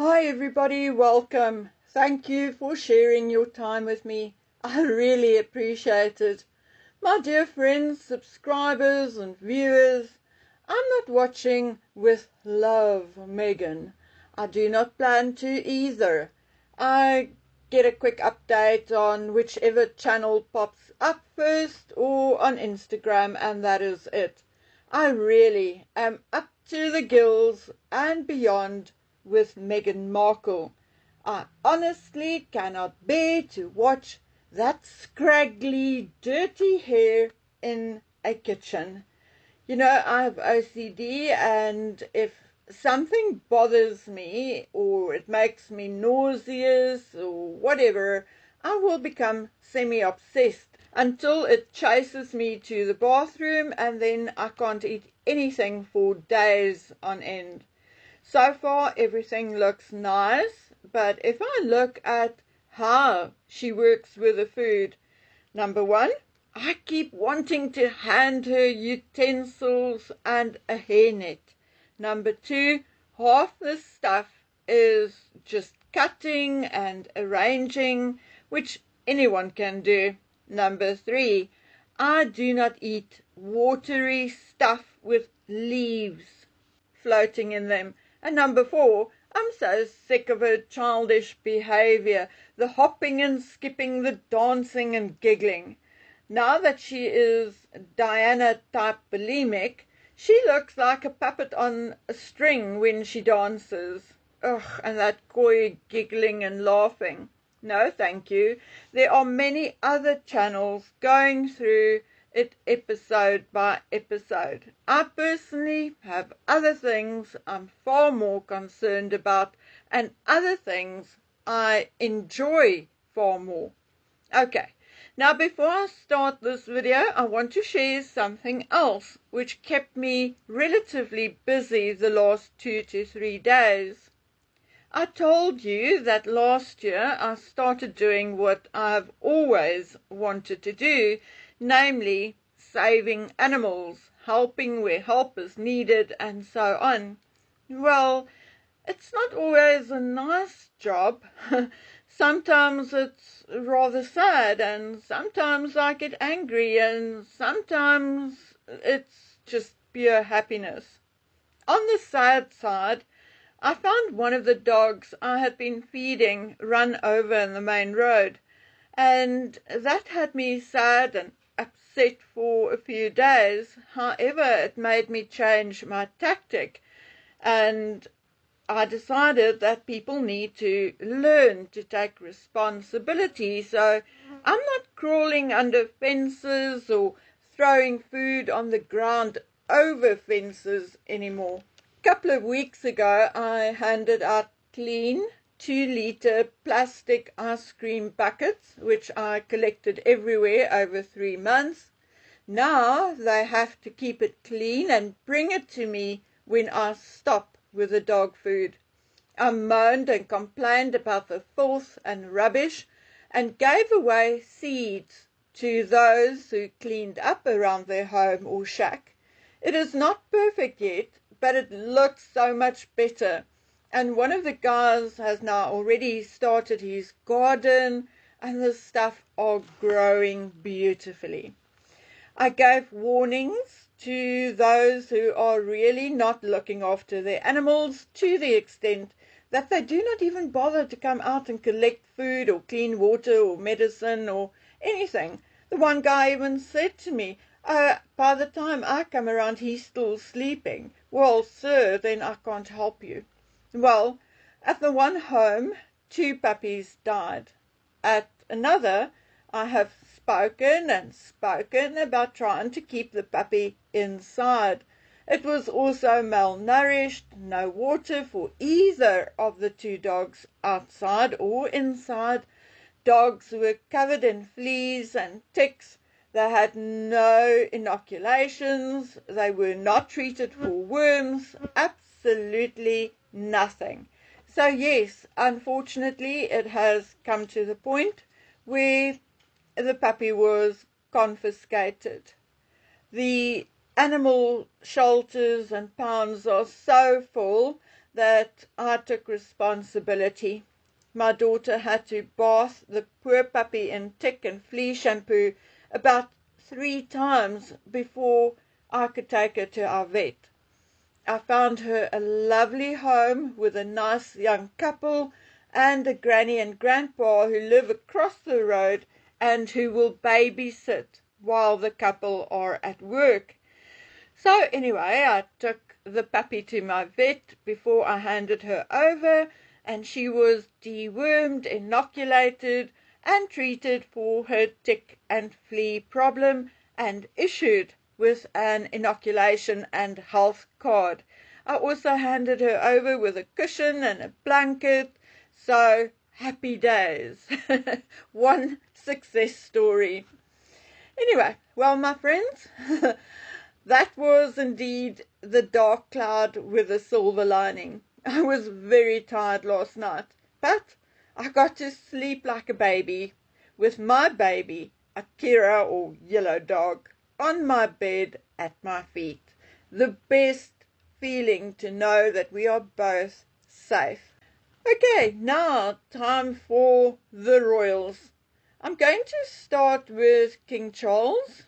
Hi everybody, welcome. Thank you for sharing your time with me. I really appreciate it. My dear friends, subscribers and viewers, I'm not watching with love, Meghan. I do not plan to either. I get a quick update on whichever channel pops up first or on Instagram, and that is it. I really am up to the gills and beyond with Meghan Markle. I honestly cannot bear to watch that scraggly, dirty hair in a kitchen. You know, I have OCD, and if something bothers me or it makes me nauseous or whatever, I will become semi-obsessed until it chases me to the bathroom, and then I can't eat anything for days on end. So far, everything looks nice, but if I look at how she works with the food, number one, I keep wanting to hand her utensils and a hairnet. Number two, half the stuff is just cutting and arranging, which anyone can do. Number three, I do not eat watery stuff with leaves floating in them. And number four, I'm so sick of her childish behavior, the hopping and skipping, the dancing and giggling. Now that she is Diana type bulimic, she looks like a puppet on a string when she dances. Ugh, and that coy giggling and laughing. No, thank you. There are many other channels going through it episode by episode. I personally have other things I'm far more concerned about, and other things I enjoy far more. Okay, now before I start this video, I want to share something else which kept me relatively busy the last 2 to 3 days. I told you that last year I started doing what I've always wanted to do, namely saving animals, helping where help is needed, and so on. Well, it's not always a nice job. Sometimes it's rather sad, and sometimes I get angry, and sometimes it's just pure happiness. On the sad side, I found one of the dogs I had been feeding run over in the main road, and that had me sad and upset for a few days. However, it made me change my tactic, and I decided that people need to learn to take responsibility. So I'm not crawling under fences or throwing food on the ground over fences anymore. A couple of weeks ago, I handed out clean 2-liter plastic ice cream buckets, which I collected everywhere over 3 months. Now they have to keep it clean and bring it to me when I stop with the dog food. I moaned and complained about the filth and rubbish, and gave away seeds to those who cleaned up around their home or shack. It is not perfect yet, but it looks so much better. And one of the guys has now already started his garden, and the stuff are growing beautifully. I gave warnings to those who are really not looking after their animals, to the extent that they do not even bother to come out and collect food or clean water or medicine or anything. The one guy even said to me, by the time I come around, he's still sleeping. Well, sir, then I can't help you. Well, at the one home, 2 puppies died. At another, I have spoken and spoken about trying to keep the puppy inside. It was also malnourished, no water for either of the 2 dogs outside or inside. Dogs were covered in fleas and ticks. They had no inoculations. They were not treated for worms. Absolutely nothing. So yes, unfortunately, it has come to the point where the puppy was confiscated. The animal shelters and pounds are so full that I took responsibility. My daughter had to bath the poor puppy in tick and flea shampoo about 3 times before I could take her to our vet. I found her a lovely home with a nice young couple and a granny and grandpa who live across the road and who will babysit while the couple are at work. So anyway, I took the puppy to my vet before I handed her over, and she was dewormed, inoculated, and treated for her tick and flea problem, and issued with an inoculation and health card. I also handed her over with a cushion and a blanket, so happy days. One success story. Anyway, well, my friends, that was indeed the dark cloud with a silver lining. I was very tired last night, but I got to sleep like a baby with my baby, Akira or yellow dog, on my bed at my feet. The best feeling to know that we are both safe. Okay, now time for the royals. I'm going to start with King Charles.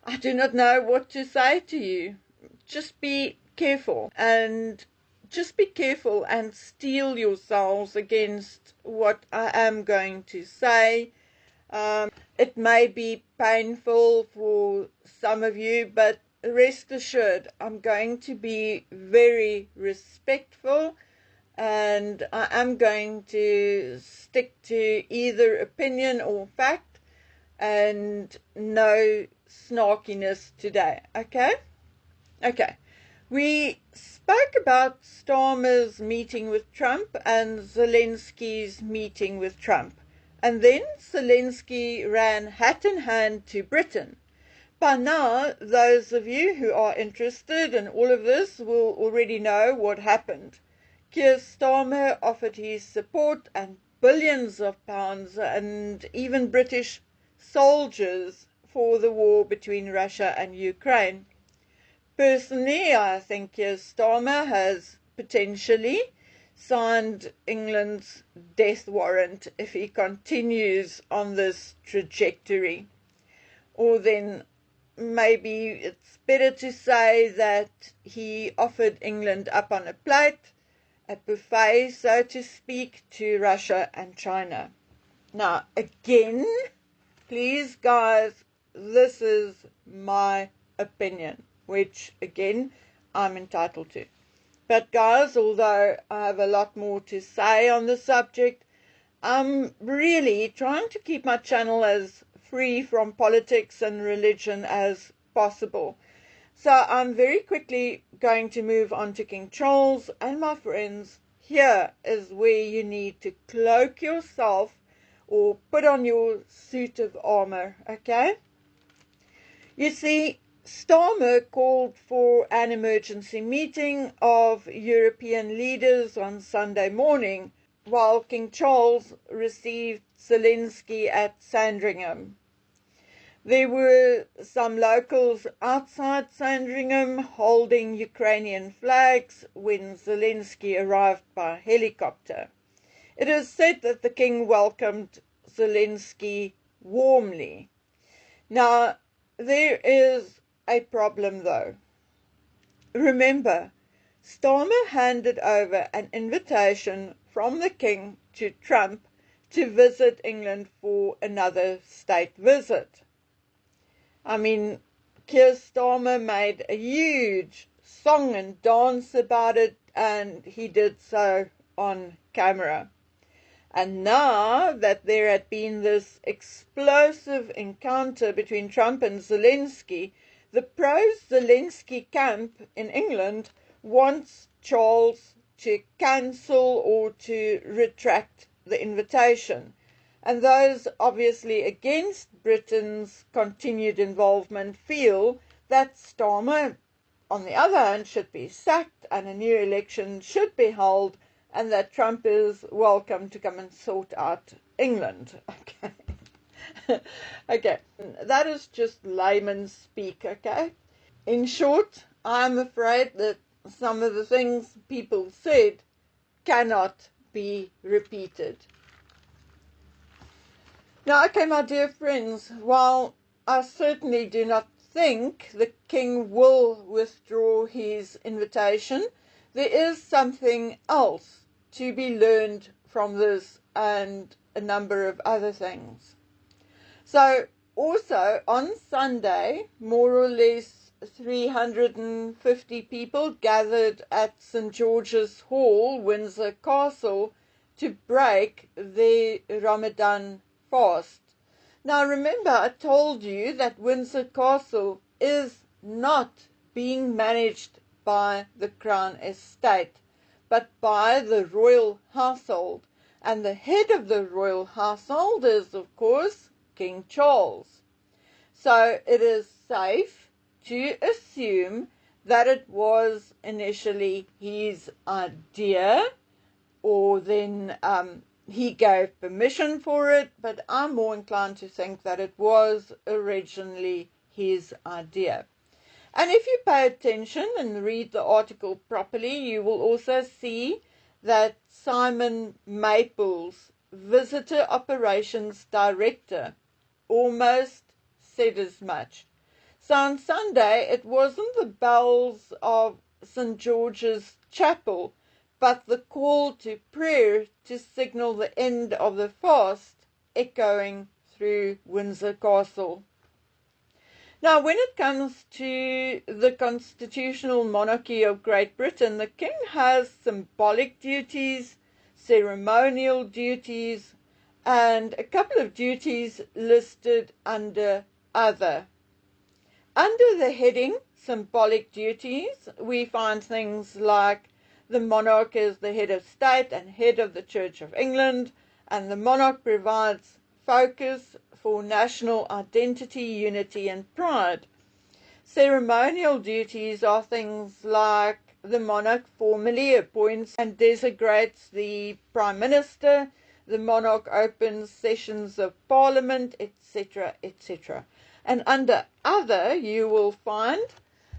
I do not know what to say to you. Just be careful and steel yourselves against what I am going to say. It may be painful for some of you, but rest assured, I'm going to be very respectful, and I am going to stick to either opinion or fact, and no snarkiness today. Okay? We spoke about Starmer's meeting with Trump and Zelensky's meeting with Trump. And then Zelensky ran hat in hand to Britain. By now, those of you who are interested in all of this will already know what happened. Keir Starmer offered his support and billions of pounds and even British soldiers for the war between Russia and Ukraine. Personally, I think Keir Starmer has potentially signed England's death warrant if he continues on this trajectory. Or then maybe it's better to say that he offered England up on a plate, a buffet, so to speak, to Russia and China. Now, again, please, guys, this is my opinion, which, again, I'm entitled to. But, guys, although I have a lot more to say on the subject, I'm really trying to keep my channel as free from politics and religion as possible. So I'm very quickly going to move on to King Charles, and my friends, here is where you need to cloak yourself or put on your suit of armor, okay? You see, Starmer called for an emergency meeting of European leaders on Sunday morning, while King Charles received Zelensky at Sandringham. There were some locals outside Sandringham holding Ukrainian flags when Zelensky arrived by helicopter. It is said that the king welcomed Zelensky warmly. Now, there is a problem though. Remember, Starmer handed over an invitation from the king to Trump to visit England for another state visit. I mean, Keir Starmer made a huge song and dance about it, and he did so on camera. And now that there had been this explosive encounter between Trump and Zelensky, the pro-Zelensky camp in England wants Charles to cancel or to retract the invitation. And those obviously against Britain's continued involvement feel that Starmer, on the other hand, should be sacked and a new election should be held, and that Trump is welcome to come and sort out England. Okay. Okay, that is just layman's speak, okay? In short, I'm afraid that some of the things people said cannot be repeated. Now, okay, my dear friends, while I certainly do not think the king will withdraw his invitation, there is something else to be learned from this and a number of other things. So, also on Sunday, more or less 350 people gathered at St. George's Hall, Windsor Castle, to break the Ramadan fast. Now remember, I told you that Windsor Castle is not being managed by the Crown Estate, but by the royal household. And the head of the royal household is, of course, King Charles. So it is safe to assume that it was initially his idea, or then he gave permission for it, but I'm more inclined to think that it was originally his idea. And if you pay attention and read the article properly, you will also see that Simon Maple's Visitor Operations Director almost said as much. So on Sunday, it wasn't the bells of St. George's Chapel, but the call to prayer to signal the end of the fast echoing through Windsor Castle. Now, when it comes to the constitutional monarchy of Great Britain, the king has symbolic duties, ceremonial duties, and a couple of duties listed under other. Under the heading symbolic duties, we find things like the monarch is the head of state and head of the Church of England, and the monarch provides focus for national identity, unity, and pride. Ceremonial duties are things like the monarch formally appoints and designates the Prime Minister, the monarch opens sessions of Parliament, etc., etc. And under other, you will find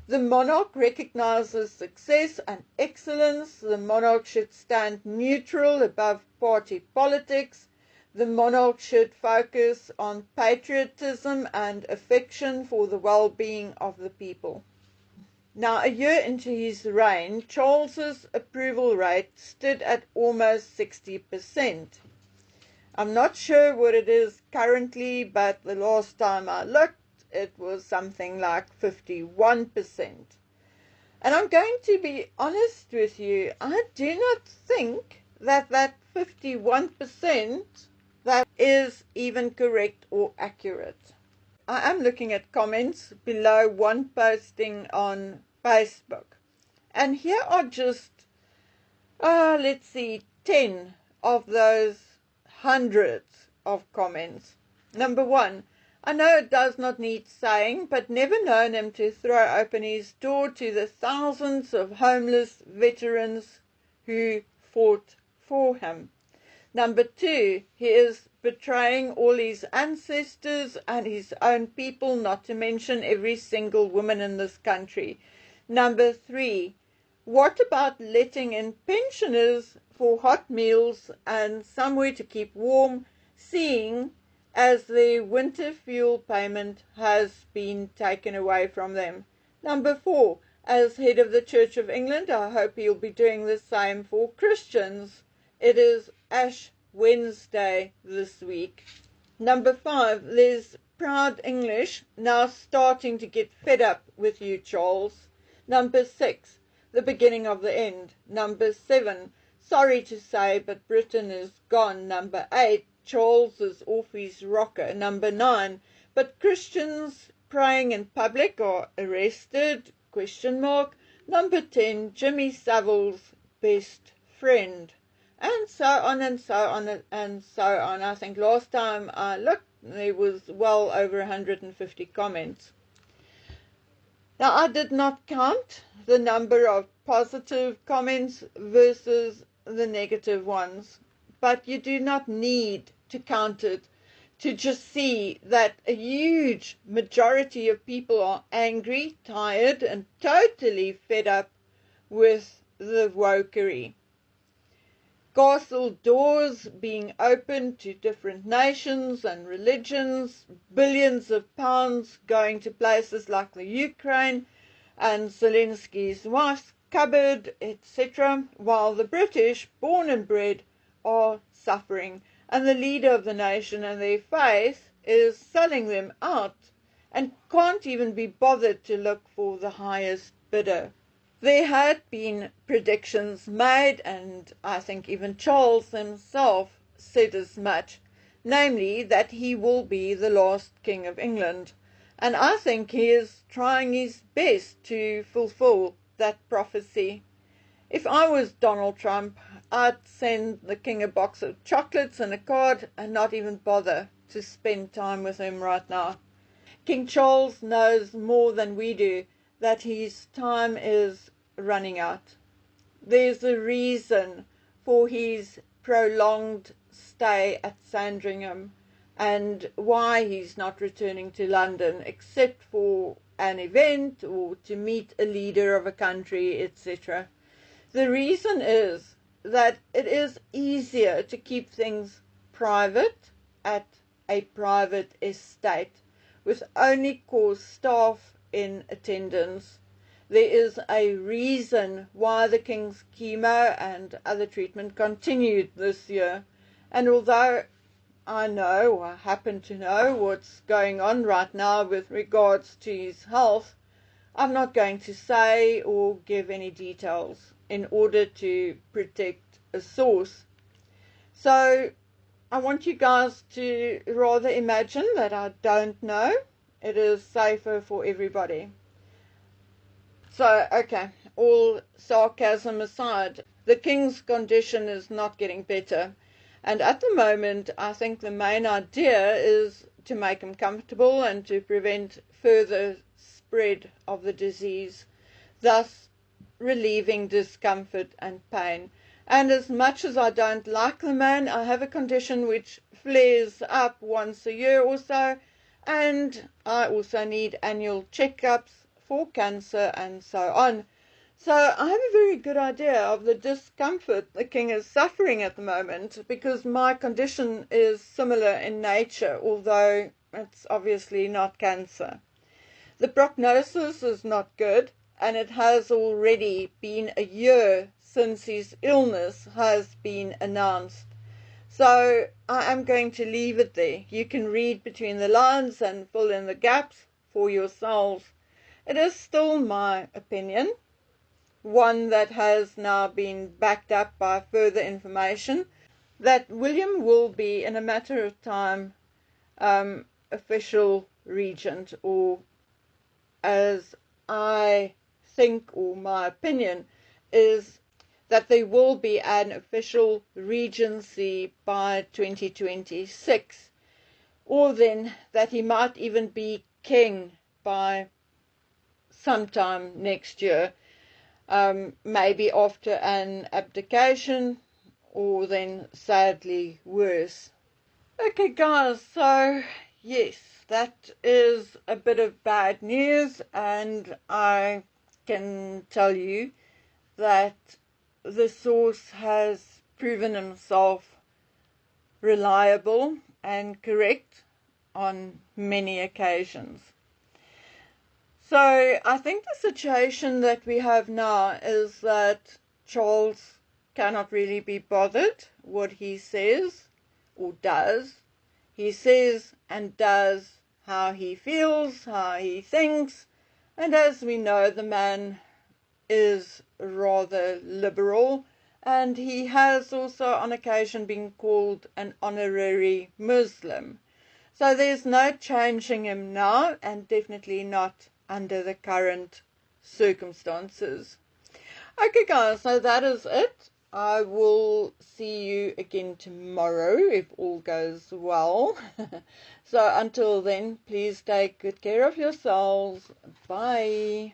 the monarch recognizes success and excellence. The monarch should stand neutral above party politics. The monarch should focus on patriotism and affection for the well-being of the people. Now, a year into his reign, Charles's approval rate stood at almost 60%. I'm not sure what it is currently, but the last time I looked, it was something like 51%. And I'm going to be honest with you, I do not think that 51% that is even correct or accurate. I am looking at comments below one posting on Facebook. And here are just, let's see, 10 of those hundreds of comments. Number 1, I know it does not need saying, but never known him to throw open his door to the thousands of homeless veterans who fought for him. Number 2, he is betraying all his ancestors and his own people, not to mention every single woman in this country. Number 3, what about letting in pensioners for hot meals and somewhere to keep warm, seeing as their winter fuel payment has been taken away from them? Number 4, as head of the Church of England, I hope he'll be doing the same for Christians. It is Ash Wednesday this week. Number 5, there's proud English now starting to get fed up with you, Charles. Number 6, the beginning of the end. Number 7, sorry to say, but Britain is gone. Number 8, Charles is off his rocker. Number 9, but Christians praying in public are arrested? ? Number 10, Jimmy Savile's best friend. And so on and so on and so on. I think last time I looked, there was well over 150 comments. Now, I did not count the number of positive comments versus the negative ones, but you do not need to count it to just see that a huge majority of people are angry, tired, and totally fed up with the wokery. Castle doors being opened to different nations and religions, billions of pounds going to places like the Ukraine and Zelensky's wife's cupboard, etc., while the British, born and bred, are suffering, and the leader of the nation and their faith is selling them out and can't even be bothered to look for the highest bidder. There had been predictions made, and I think even Charles himself said as much, namely that he will be the last King of England. And I think he is trying his best to fulfill that prophecy. If I was Donald Trump, I'd send the king a box of chocolates and a card and not even bother to spend time with him right now. King Charles knows more than we do that his time is running out. There's a reason for his prolonged stay at Sandringham and why he's not returning to London except for an event or to meet a leader of a country, etc. The reason is that it is easier to keep things private at a private estate with only core staff in attendance. There is a reason why the King's chemo and other treatment continued this year, and although I know, or happen to know, what's going on right now with regards to his health, I'm not going to say or give any details in order to protect a source. So I want you guys to rather imagine that I don't know. It is safer for everybody. So, okay, all sarcasm aside, the King's condition is not getting better. And at the moment, I think the main idea is to make him comfortable and to prevent further spread of the disease, thus relieving discomfort and pain. And as much as I don't like the man, I have a condition which flares up once a year or so, and I also need annual checkups for cancer and so on. So I have a very good idea of the discomfort the King is suffering at the moment, because my condition is similar in nature, although it's obviously not cancer. The prognosis is not good, and it has already been a year since his illness has been announced. So I am going to leave it there. You can read between the lines and fill in the gaps for yourselves. It is still my opinion, one that has now been backed up by further information, that William will be, in a matter of time, official regent, or as I think, or my opinion is that there will be an official regency by 2026, or then that he might even be king by sometime next year, maybe after an abdication, or then sadly worse. Okay guys, so yes, that is a bit of bad news, and I can tell you that the source has proven himself reliable and correct on many occasions. So I think the situation that we have now is that Charles cannot really be bothered what he says or does. He says and does how he feels, how he thinks, and as we know, the man is rather liberal, and he has also on occasion been called an honorary Muslim. So there's no changing him now, and definitely not under the current circumstances. Okay guys, so that is it. I will see you again tomorrow if all goes well. So until then, please take good care of yourselves. Bye.